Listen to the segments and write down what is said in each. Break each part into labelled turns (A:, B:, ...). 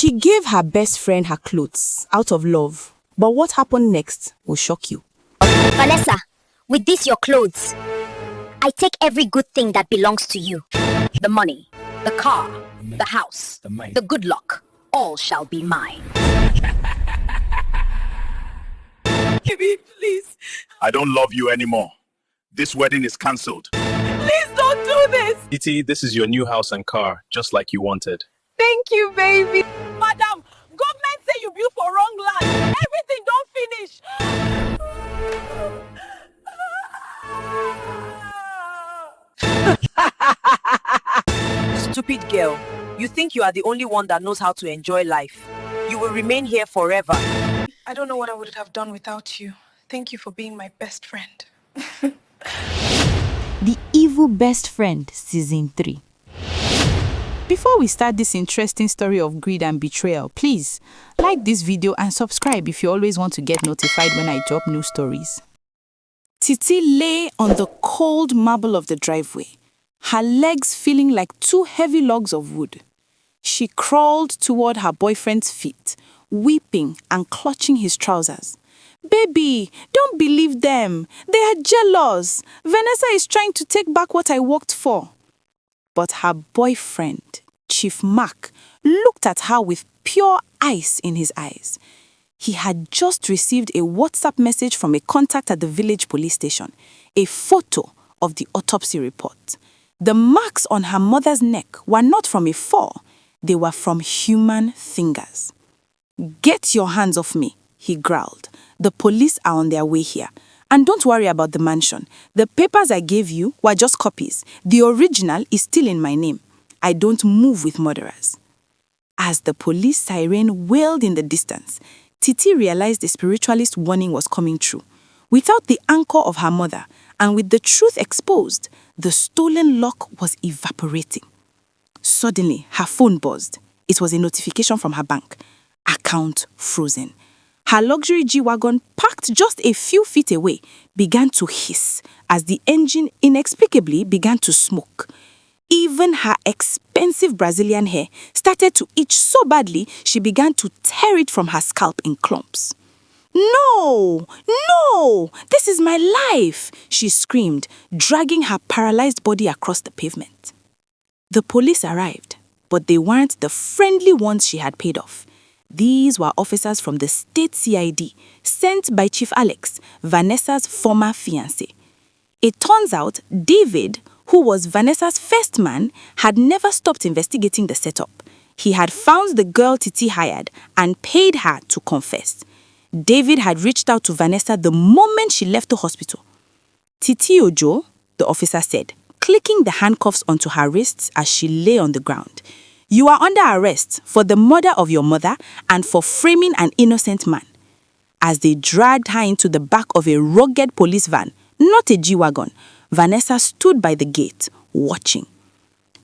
A: She gave her best friend her clothes out of love. But what happened next will shock you.
B: Vanessa, with this your clothes, I take every good thing that belongs to you. The money, the car, the house, the good luck, all shall be mine.
C: Baby, please.
D: I don't love you anymore. This wedding is cancelled.
C: Please don't do this.
E: Titi, this is your new house and car, just like you wanted.
C: Thank you, baby. Madam, government say you built for wrong land. Everything don't finish. Stupid girl. You think you are the only one that knows how to enjoy life. You will remain here forever.
F: I don't know what I would have done without you. Thank you for being my best friend.
A: The Evil Best Friend, Season 3. Before we start this interesting story of greed and betrayal, please like this video and subscribe if you always want to get notified when I drop new stories. Titi lay on the cold marble of the driveway, her legs feeling like two heavy logs of wood. She crawled toward her boyfriend's feet, weeping and clutching his trousers. Baby, don't believe them. They are jealous. Vanessa is trying to take back what I worked for. But her boyfriend, Chief Mark, looked at her with pure ice in his eyes. He had just received a WhatsApp message from a contact at the village police station, a photo of the autopsy report. The marks on her mother's neck were not from a fall, they were from human fingers. Get your hands off me, he growled. The police are on their way here. And don't worry about the mansion. The papers I gave you were just copies. The original is still in my name. I don't move with murderers. As the police siren wailed in the distance, Titi realized the spiritualist's warning was coming true. Without the anchor of her mother, and with the truth exposed, the stolen lock was evaporating. Suddenly, her phone buzzed. It was a notification from her bank. Account frozen. Her luxury G-Wagon, parked just a few feet away, began to hiss as the engine inexplicably began to smoke. Even her expensive Brazilian hair started to itch so badly she began to tear it from her scalp in clumps. No! No! This is my life! She screamed, dragging her paralyzed body across the pavement. The police arrived, but they weren't the friendly ones she had paid off. These were officers from the state CID, sent by Chief Alex, Vanessa's former fiancé. It turns out David, who was Vanessa's first man, had never stopped investigating the setup. He had found the girl Titi hired and paid her to confess. David had reached out to Vanessa the moment she left the hospital. Titi Ojo, the officer said, clicking the handcuffs onto her wrists as she lay on the ground. You are under arrest for the murder of your mother and for framing an innocent man. As they dragged her into the back of a rugged police van, not a G-Wagon, Vanessa stood by the gate, watching.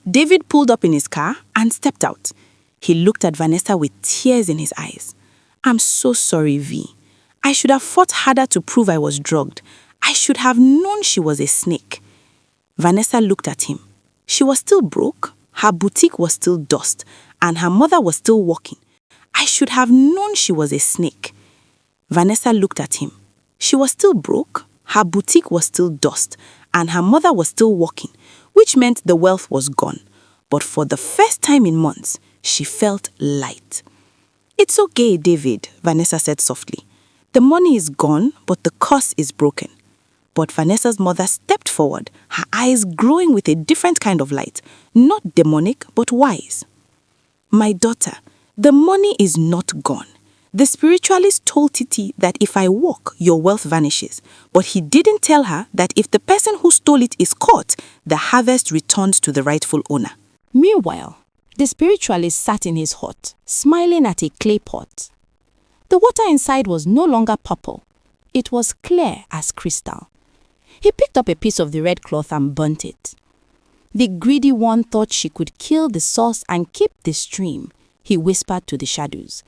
A: David pulled up in his car and stepped out. He looked at Vanessa with tears in his eyes. I'm so sorry, V. I should have fought harder to prove I was drugged. I should have known she was a snake. Vanessa looked at him. She was still broke. Her boutique was still dust, and her mother was still walking. I should have known she was a snake. Vanessa looked at him. She was still broke, her boutique was still dust, and her mother was still walking, which meant the wealth was gone. But for the first time in months, she felt light. It's okay, David, Vanessa said softly. The money is gone, but the curse is broken. But Vanessa's mother stepped forward, her eyes glowing with a different kind of light, not demonic, but wise. My daughter, the money is not gone. The spiritualist told Titi that if I walk, your wealth vanishes. But he didn't tell her that if the person who stole it is caught, the harvest returns to the rightful owner.
G: Meanwhile, the spiritualist sat in his hut, smiling at a clay pot. The water inside was no longer purple. It was clear as crystal. He picked up a piece of the red cloth and burnt it. The greedy one thought she could kill the source and keep the stream, he whispered to the shadows.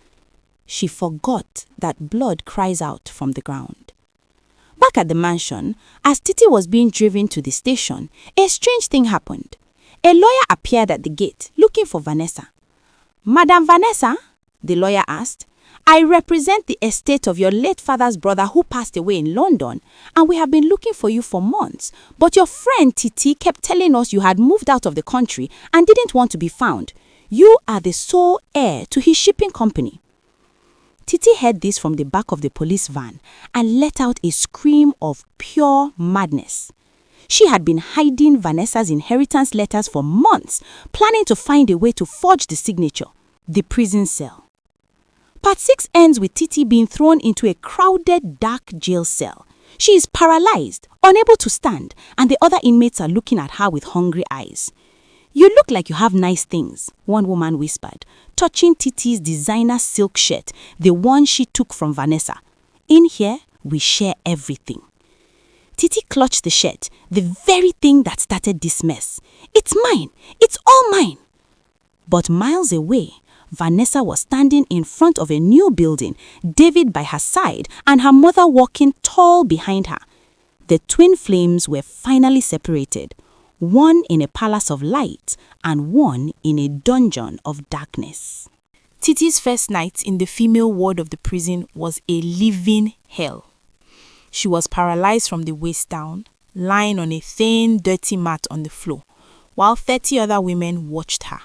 G: She forgot that blood cries out from the ground. Back at the mansion, as Titi was being driven to the station, a strange thing happened. A lawyer appeared at the gate, looking for Vanessa. Madam Vanessa, the lawyer asked. I represent the estate of your late father's brother who passed away in London, and we have been looking for you for months. But your friend Titi kept telling us you had moved out of the country and didn't want to be found. You are the sole heir to his shipping company. Titi heard this from the back of the police van and let out a scream of pure madness. She had been hiding Vanessa's inheritance letters for months, planning to find a way to forge the signature. The prison cell. Part 6 ends with Titi being thrown into a crowded, dark jail cell. She is paralyzed, unable to stand, and the other inmates are looking at her with hungry eyes. You look like you have nice things, one woman whispered, touching Titi's designer silk shirt, the one she took from Vanessa. In here, we share everything. Titi clutched the shirt, the very thing that started this mess. It's mine! It's all mine! But miles away, Vanessa was standing in front of a new building, David by her side and her mother walking tall behind her. The twin flames were finally separated, one in a palace of light and one in a dungeon of darkness.
A: Titi's first night in the female ward of the prison was a living hell. She was paralyzed from the waist down, lying on a thin, dirty mat on the floor, while 30 other women watched her.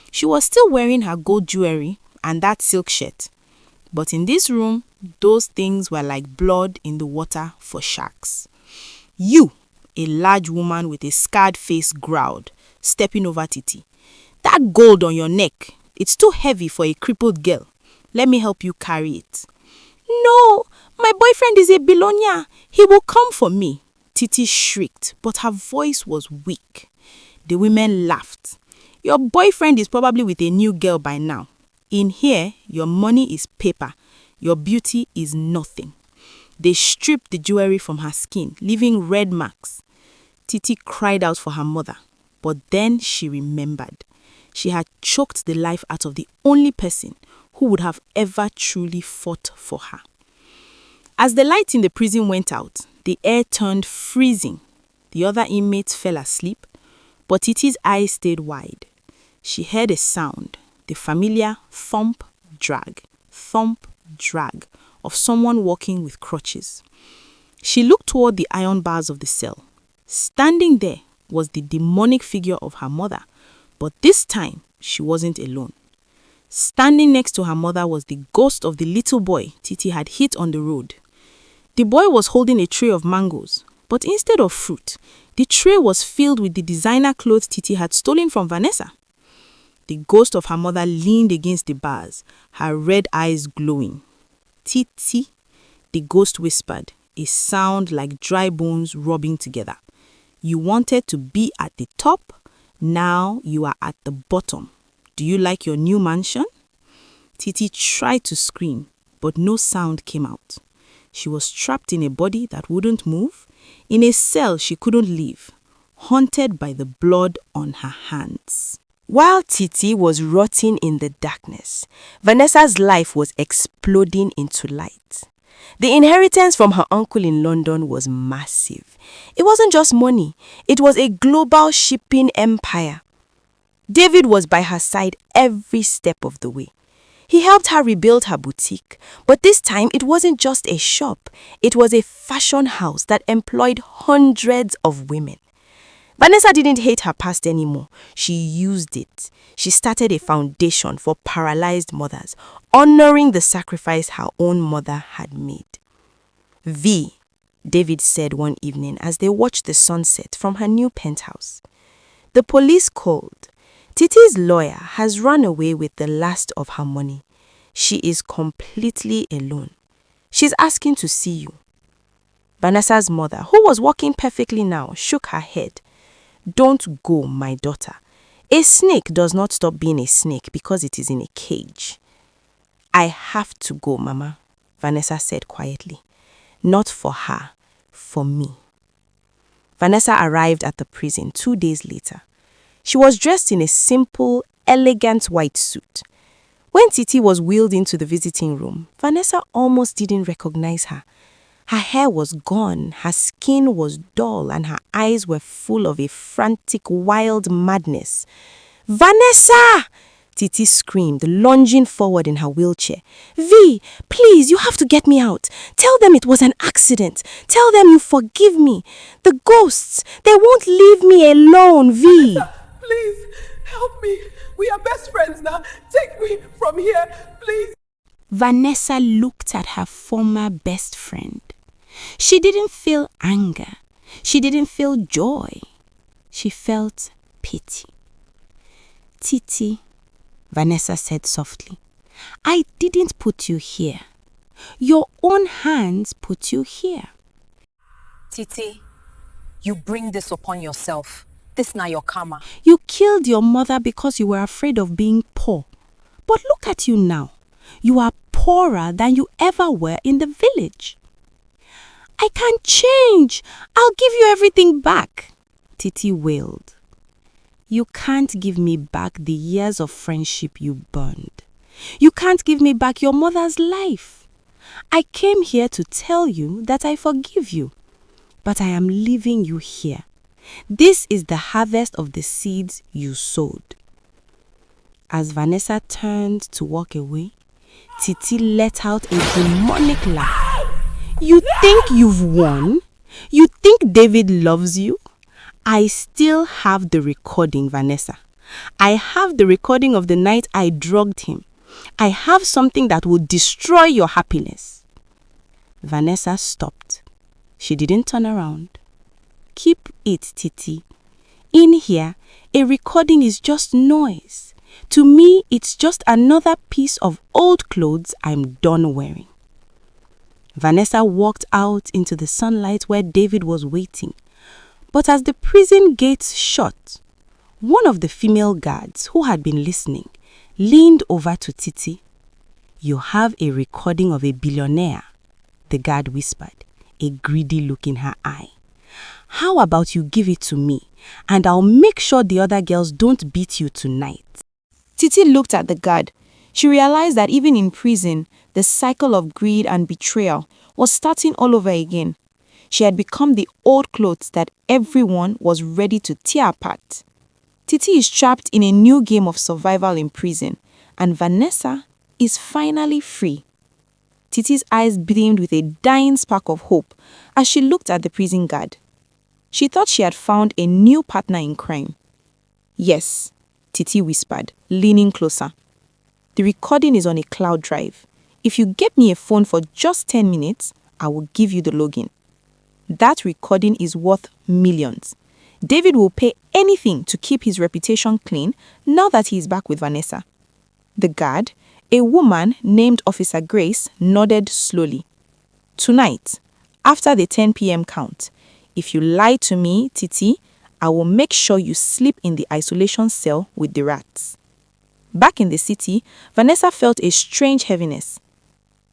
A: She was still wearing her gold jewelry and that silk shirt. But in this room, those things were like blood in the water for sharks. You, a large woman with a scarred face, growled, stepping over Titi. That gold on your neck, it's too heavy for a crippled girl. Let me help you carry it. No, my boyfriend is a billionaire. He will come for me. Titi shrieked, but her voice was weak. The women laughed. Your boyfriend is probably with a new girl by now. In here, your money is paper. Your beauty is nothing. They stripped the jewelry from her skin, leaving red marks. Titi cried out for her mother, but then she remembered. She had choked the life out of the only person who would have ever truly fought for her. As the light in the prison went out, the air turned freezing. The other inmates fell asleep, but Titi's eyes stayed wide. She heard a sound, the familiar thump, drag of someone walking with crutches. She looked toward the iron bars of the cell. Standing there was the demonic figure of her mother, but this time she wasn't alone. Standing next to her mother was the ghost of the little boy Titi had hit on the road. The boy was holding a tray of mangoes, but instead of fruit, the tray was filled with the designer clothes Titi had stolen from Vanessa. The ghost of her mother leaned against the bars, her red eyes glowing. Titi, the ghost whispered, a sound like dry bones rubbing together. You wanted to be at the top, now you are at the bottom. Do you like your new mansion? Titi tried to scream, but no sound came out. She was trapped in a body that wouldn't move, in a cell she couldn't leave, haunted by the blood on her hands.
H: While Titi was rotting in the darkness, Vanessa's life was exploding into light. The inheritance from her uncle in London was massive. It wasn't just money, it was a global shipping empire. David was by her side every step of the way. He helped her rebuild her boutique, but this time it wasn't just a shop, it was a fashion house that employed hundreds of women. Vanessa didn't hate her past anymore. She used it. She started a foundation for paralyzed mothers, honoring the sacrifice her own mother had made. V, David said one evening as they watched the sunset from her new penthouse. The police called. Titi's lawyer has run away with the last of her money. She is completely alone. She's asking to see you. Vanessa's mother, who was walking perfectly now, shook her head. Don't go, my daughter. A snake does not stop being a snake because it is in a cage. I have to go, Mama, Vanessa said quietly. Not for her, for me. Vanessa arrived at the prison 2 days later. She was dressed in a simple, elegant white suit. When Titi was wheeled into the visiting room, Vanessa almost didn't recognize her. Her hair was gone, her skin was dull, and her eyes were full of a frantic, wild madness. Vanessa! Titi screamed, lunging forward in her wheelchair. V, please, you have to get me out. Tell them it was an accident. Tell them you forgive me. The ghosts, they won't leave me alone, V.
C: Vanessa, please, help me. We are best friends now. Take me from here, please.
G: Vanessa looked at her former best friend. She didn't feel anger. She didn't feel joy. She felt pity. Titi, Vanessa said softly, I didn't put you here. Your own hands put you here.
B: Titi, you bring this upon yourself. This now your karma.
G: You killed your mother because you were afraid of being poor. But look at you now. You are poorer than you ever were in the village. I can't change. I'll give you everything back, Titi wailed. You can't give me back the years of friendship you burned. You can't give me back your mother's life. I came here to tell you that I forgive you, but I am leaving you here. This is the harvest of the seeds you sowed. As Vanessa turned to walk away, Titi let out a demonic laugh. You think you've won? You think David loves you? I still have the recording, Vanessa. I have the recording of the night I drugged him. I have something that will destroy your happiness. Vanessa stopped. She didn't turn around. Keep it, Titi. In here, a recording is just noise. To me, it's just another piece of old clothes I'm done wearing. Vanessa walked out into the sunlight where David was waiting. But as the prison gates shut, one of the female guards who had been listening leaned over to Titi. You have a recording of a billionaire, the guard whispered, a greedy look in her eye. How about you give it to me, and I'll make sure the other girls don't beat you tonight.
A: Titi looked at the guard. She realized that even in prison, the cycle of greed and betrayal was starting all over again. She had become the old clothes that everyone was ready to tear apart. Titi is trapped in a new game of survival in prison, and Vanessa is finally free. Titi's eyes beamed with a dying spark of hope as she looked at the prison guard. She thought she had found a new partner in crime. Yes, Titi whispered, leaning closer. The recording is on a cloud drive. If you get me a phone for just 10 minutes, I will give you the login. That recording is worth millions. David will pay anything to keep his reputation clean now that he is back with Vanessa. The guard, a woman named Officer Grace, nodded slowly. Tonight, after the 10 p.m. count, if you lie to me, Titi, I will make sure you sleep in the isolation cell with the rats. Back in the city, Vanessa felt a strange heaviness.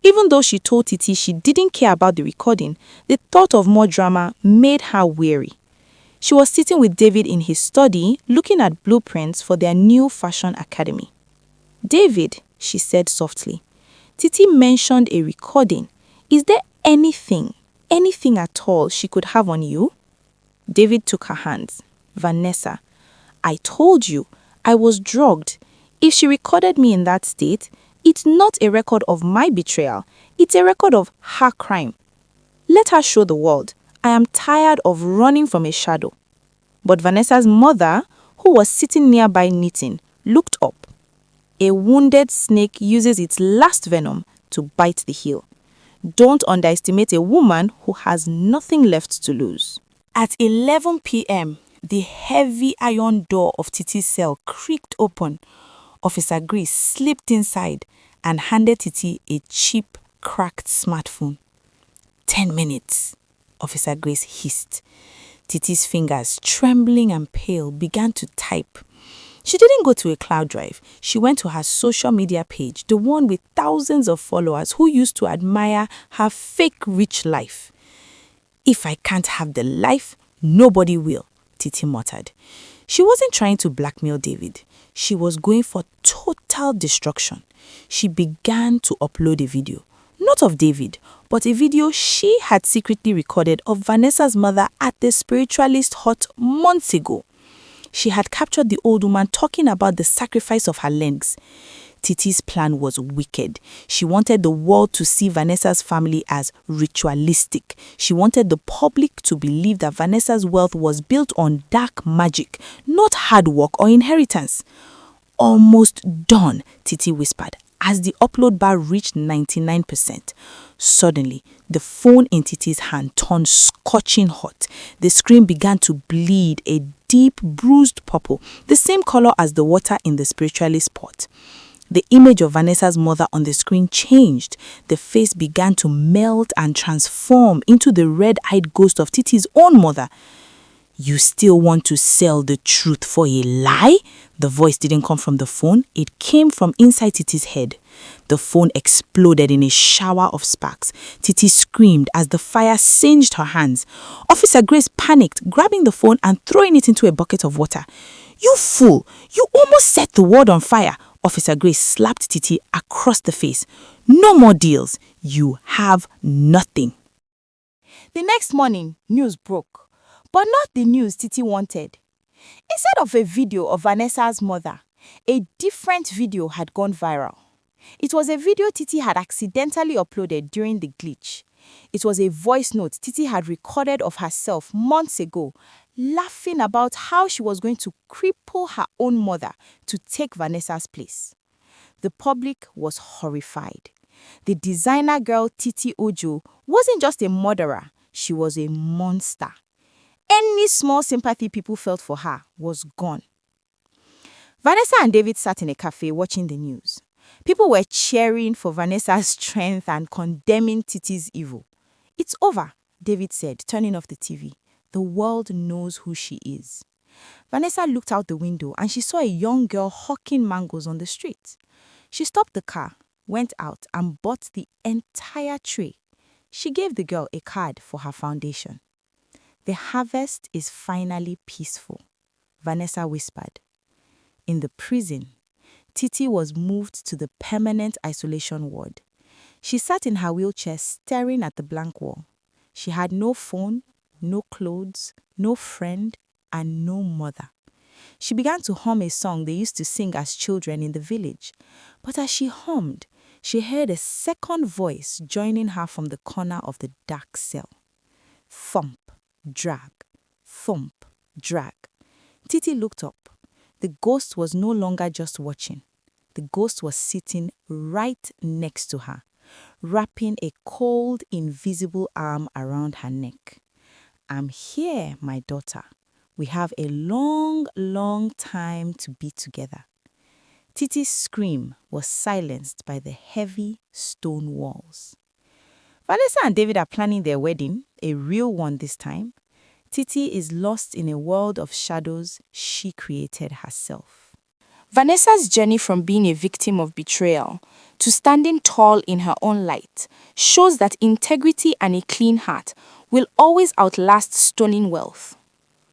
A: Even though she told Titi she didn't care about the recording, the thought of more drama made her weary. She was sitting with David in his study, looking at blueprints for their new fashion academy. David, she said softly, Titi mentioned a recording. Is there anything at all she could have on you? David took her hands. Vanessa, I told you, I was drugged. If she recorded me in that state, it's not a record of my betrayal. It's a record of her crime. Let her show the world. I am tired of running from a shadow. But Vanessa's mother, who was sitting nearby knitting, looked up. A wounded snake uses its last venom to bite the heel. Don't underestimate a woman who has nothing left to lose. At 11 p.m., the heavy iron door of Titi's cell creaked open. Officer Grace slipped inside and handed Titi a cheap, cracked smartphone. 10 minutes, Officer Grace hissed. Titi's fingers, trembling and pale, began to type. She didn't go to a cloud drive. She went to her social media page, the one with thousands of followers who used to admire her fake rich life. If I can't have the life, nobody will, Titi muttered. She wasn't trying to blackmail David. She was going for total destruction. She began to upload a video, not of David, but a video she had secretly recorded of Vanessa's mother at the spiritualist hut months ago. She had captured the old woman talking about the sacrifice of her legs. Titi's plan was wicked. She wanted the world to see Vanessa's family as ritualistic. She wanted the public to believe that Vanessa's wealth was built on dark magic, not hard work or inheritance. Almost done, Titi whispered, as the upload bar reached 99%. Suddenly, the phone in Titi's hand turned scorching hot. The screen began to bleed a deep, bruised purple, the same color as the water in the spiritualist pot. The image of Vanessa's mother on the screen changed. The face began to melt and transform into the red-eyed ghost of Titi's own mother. You still want to sell the truth for a lie? The voice didn't come from the phone. It came from inside Titi's head. The phone exploded in a shower of sparks. Titi screamed as the fire singed her hands. Officer Grace panicked, grabbing the phone and throwing it into a bucket of water. "You fool! You almost set the world on fire!" Officer Grace slapped Titi across the face. "No more deals. You have nothing."
G: The next morning, news broke, but not the news Titi wanted. Instead of a video of Vanessa's mother, a different video had gone viral. It was a video Titi had accidentally uploaded during the glitch. It was a voice note Titi had recorded of herself months ago, laughing about how she was going to cripple her own mother to take Vanessa's place. The public was horrified. The designer girl Titi Ojo wasn't just a murderer, she was a monster. Any small sympathy people felt for her was gone. Vanessa and David sat in a cafe watching the news. People were cheering for Vanessa's strength and condemning Titi's evil. "It's over," David said, turning off the TV. "The world knows who she is." Vanessa looked out the window and she saw a young girl hawking mangoes on the street. She stopped the car, went out and bought the entire tray. She gave the girl a card for her foundation. "The harvest is finally peaceful," Vanessa whispered. In the prison, Titi was moved to the permanent isolation ward. She sat in her wheelchair staring at the blank wall. She had no phone, no clothes, no friend, and no mother. She began to hum a song they used to sing as children in the village. But as she hummed, she heard a second voice joining her from the corner of the dark cell. Thump, drag, thump, drag. Titi looked up. The ghost was no longer just watching. The ghost was sitting right next to her, wrapping a cold, invisible arm around her neck. "I'm here, my daughter. We have a long, long time to be together." Titi's scream was silenced by the heavy stone walls. Vanessa and David are planning their wedding, a real one this time. Titi is lost in a world of shadows she created herself. Vanessa's journey from being a victim of betrayal to standing tall in her own light shows that integrity and a clean heart will always outlast stolen wealth.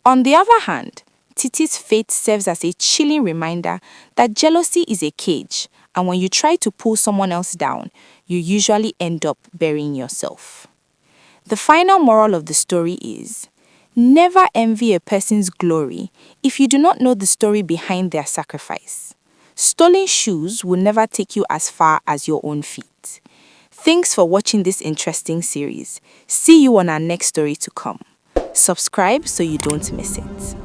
G: On the other hand, Titi's fate serves as a chilling reminder that jealousy is a cage, and when you try to pull someone else down, you usually end up burying yourself. The final moral of the story is, never envy a person's glory if you do not know the story behind their sacrifice. Stolen shoes will never take you as far as your own feet. Thanks for watching this interesting series. See you on our next story to come. Subscribe so you don't miss it.